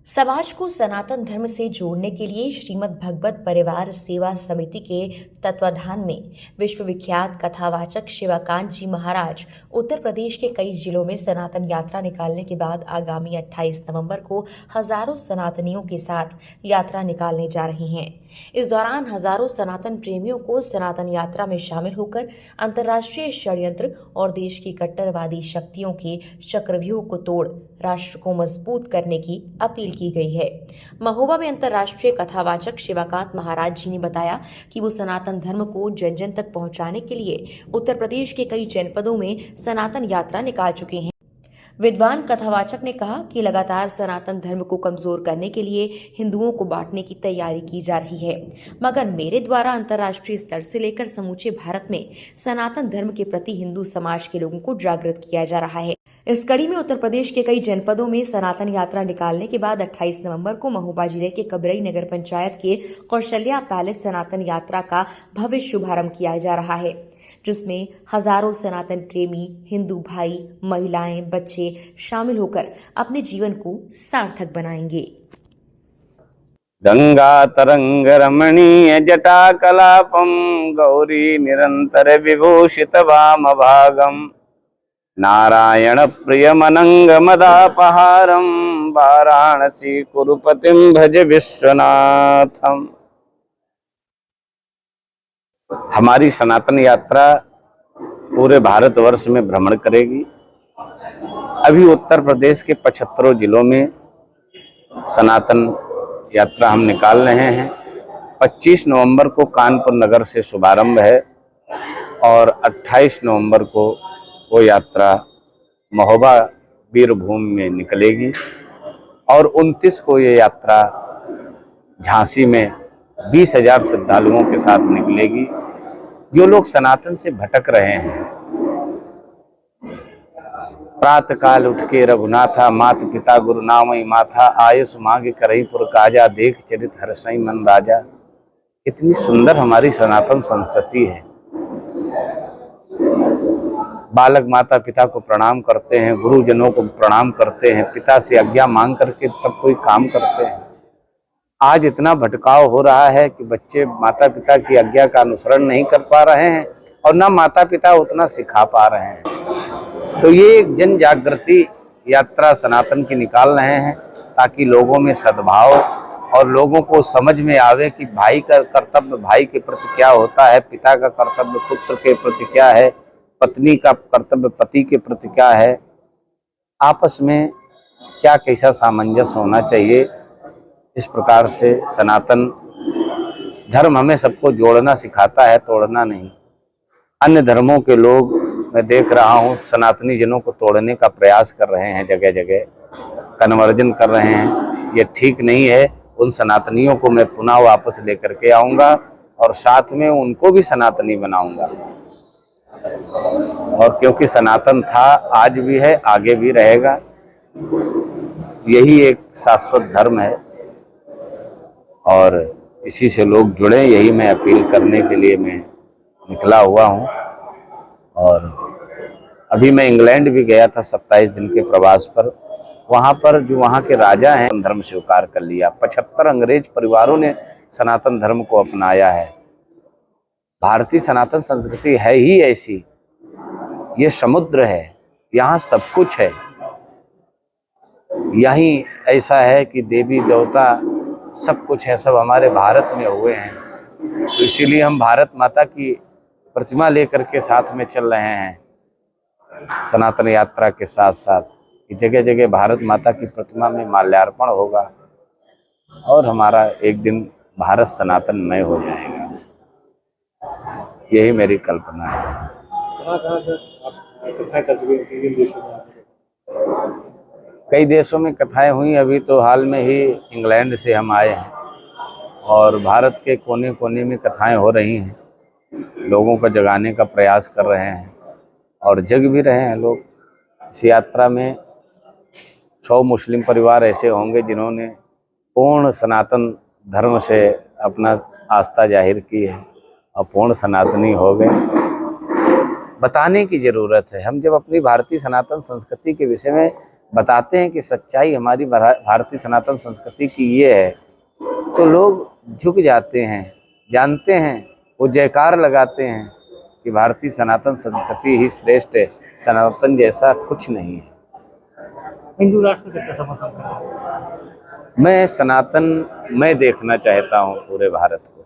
समाज को सनातन धर्म से जोड़ने के लिए श्रीमद् भगवत परिवार सेवा समिति के तत्वाधान में विश्वविख्यात कथावाचक शिवाकांत जी महाराज उत्तर प्रदेश के कई जिलों में सनातन यात्रा निकालने के बाद आगामी 28 नवंबर को हजारों सनातनियों के साथ यात्रा निकालने जा रहे हैं। इस दौरान हजारों सनातन प्रेमियों को सनातन यात्रा में शामिल होकर अंतर्राष्ट्रीय षड्यंत्र और देश की कट्टरवादी शक्तियों के चक्रव्यूह को तोड़ राष्ट्र को मजबूत करने की अपील की गई है। महोबा में अंतर्राष्ट्रीय कथावाचक शिवाकांत महाराज जी ने बताया कि वो सनातन धर्म को जन जन तक पहुंचाने के लिए उत्तर प्रदेश के कई जनपदों में सनातन यात्रा निकाल चुके हैं। विद्वान कथावाचक ने कहा कि लगातार सनातन धर्म को कमजोर करने के लिए हिंदुओं को बांटने की तैयारी की जा रही है, मगर मेरे द्वारा अंतर्राष्ट्रीय स्तर से लेकर समूचे भारत में सनातन धर्म के प्रति हिंदू समाज के लोगों को जागृत किया जा रहा है। इस कड़ी में उत्तर प्रदेश के कई जनपदों में सनातन यात्रा निकालने के बाद 28 नवंबर को महोबा जिले के कबरई नगर पंचायत के कौशल्या पैलेस सनातन यात्रा का भव्य शुभारंभ किया जा रहा है, जिसमें हजारों सनातन प्रेमी हिंदू भाई, महिलाएं, बच्चे शामिल होकर अपने जीवन को सार्थक बनाएंगे। गंगा तरंग रमणीय जटा कलापम गौरी निरंतर विभूषित वाम भागम नारायण प्रियमनंग मदापहारम वाराणसी कुरुपतिम भज विश्वनाथम। हमारी सनातन यात्रा पूरे भारतवर्ष में भ्रमण करेगी। अभी उत्तर प्रदेश के 75 जिलों में सनातन यात्रा हम निकाल रहे हैं। 25 नवंबर को कानपुर नगर से शुभारंभ है और 28 नवंबर को वो यात्रा महोबा वीरभूमि में निकलेगी और 29 को ये यात्रा झांसी में 20,000 श्रद्धालुओं के साथ निकलेगी। जो लोग सनातन से भटक रहे हैं, प्रातः काल उठ के रघुनाथा मात पिता गुरु नामई माथा आयुष मांग करई पुर काजा देख चरित हर्षई मन राजा। कितनी सुंदर हमारी सनातन संस्कृति है। बालक माता पिता को प्रणाम करते हैं, गुरुजनों को प्रणाम करते हैं, पिता से आज्ञा मांग करके तब कोई काम करते हैं। आज इतना भटकाव हो रहा है कि बच्चे माता पिता की आज्ञा का अनुसरण नहीं कर पा रहे हैं और ना माता पिता उतना सिखा पा रहे हैं। तो ये एक जन जागृति यात्रा सनातन की निकाल रहे हैं ताकि लोगों में सद्भाव और लोगों को समझ में आवे कि भाई का कर्तव्य भाई के प्रति क्या होता है, पिता का कर्तव्य पुत्र के प्रति क्या है, पत्नी का कर्तव्य पति के प्रति क्या है, आपस में क्या कैसा सामंजस्य होना चाहिए। इस प्रकार से सनातन धर्म हमें सबको जोड़ना सिखाता है, तोड़ना नहीं। अन्य धर्मों के लोग मैं देख रहा हूँ सनातनी जनों को तोड़ने का प्रयास कर रहे हैं, जगह जगह कन्वर्जन कर रहे हैं। ये ठीक नहीं है। उन सनातनियों को मैं पुनः वापस लेकर के आऊँगा और साथ में उनको भी सनातनी बनाऊँगा। और क्योंकि सनातन था, आज भी है, आगे भी रहेगा। यही एक शाश्वत धर्म है और इसी से लोग जुड़े, यही मैं अपील करने के लिए मैं निकला हुआ हूँ। और अभी मैं इंग्लैंड भी गया था 27 दिन के प्रवास पर। वहाँ पर जो वहाँ के राजा हैं धर्म स्वीकार कर लिया। 75 अंग्रेज परिवारों ने सनातन धर्म को अपनाया है। भारतीय सनातन संस्कृति है ही ऐसी। ये समुद्र है, यहाँ सब कुछ है। यहीं ऐसा है कि देवी देवता सब कुछ है, सब हमारे भारत में हुए हैं। तो इसीलिए हम भारत माता की प्रतिमा लेकर के साथ में चल रहे हैं। सनातन यात्रा के साथ साथ जगह जगह भारत माता की प्रतिमा में माल्यार्पण होगा और हमारा एक दिन भारत सनातनमय हो जाएगा। यही मेरी कल्पना है। कहाँ से आप कथाएं कर चुके हैं, किन देशों में? कई देशों में कथाएं हुई। अभी तो हाल में ही इंग्लैंड से हम आए हैं और भारत के कोने कोने में कथाएं हो रही हैं। लोगों को जगाने का प्रयास कर रहे हैं और जग भी रहे हैं लोग। इस यात्रा में 100 मुस्लिम परिवार ऐसे होंगे जिन्होंने पूर्ण सनातन धर्म से अपना आस्था जाहिर की है और पूर्ण सनातनी हो गए। बताने की ज़रूरत है। हम जब अपनी भारतीय सनातन संस्कृति के विषय में बताते हैं कि सच्चाई हमारी भारतीय सनातन संस्कृति की ये है, तो लोग झुक जाते हैं, जानते हैं, वो जयकार लगाते हैं कि भारतीय सनातन संस्कृति ही श्रेष्ठ है, सनातन जैसा कुछ नहीं है। हिंदू राष्ट्र को कितना समर्थन कर रहे हैं? मैं सनातन मैं देखना चाहता हूँ पूरे भारत को।